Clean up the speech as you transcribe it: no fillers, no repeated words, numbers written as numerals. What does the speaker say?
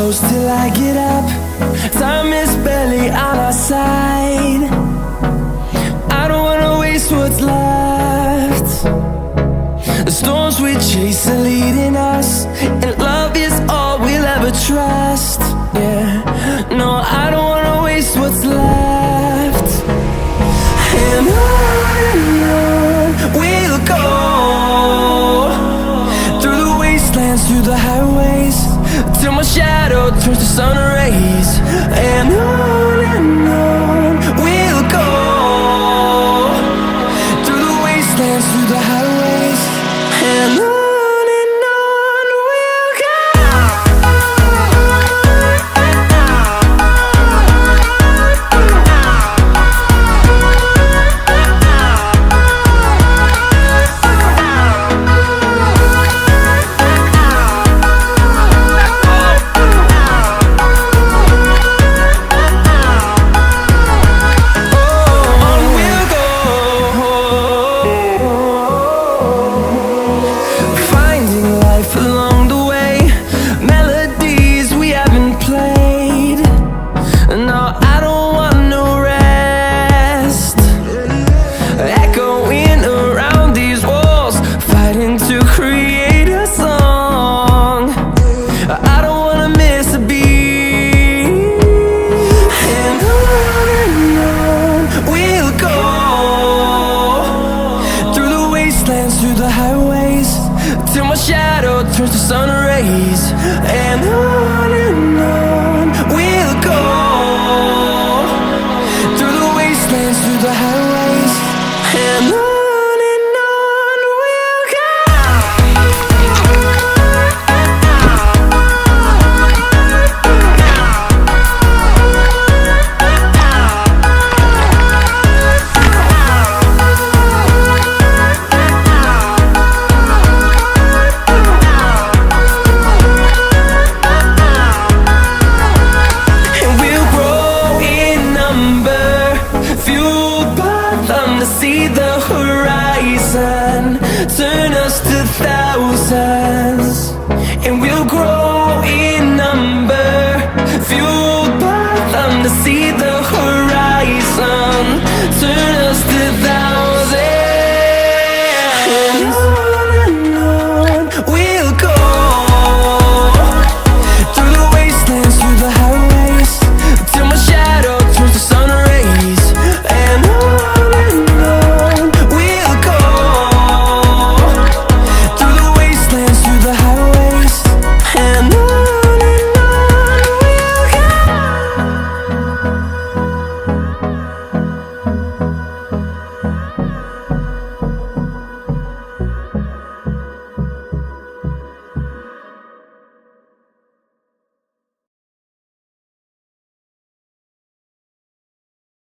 close till I get up. Time is barely on our side. I don't wanna waste what's left. The storms we chase are leading us, and love is all we'll ever trust. Yeah, no, I don't wanna waste what's left. And on we'll go, through the wastelands, through the highways, till my shadow turns to sun rays. And on we'll go, through the wastelands, through the highways, and on. Through the highways, till my shadow turns to sun rays. And on we'll go, through the wastelands, through the highways, and on. See the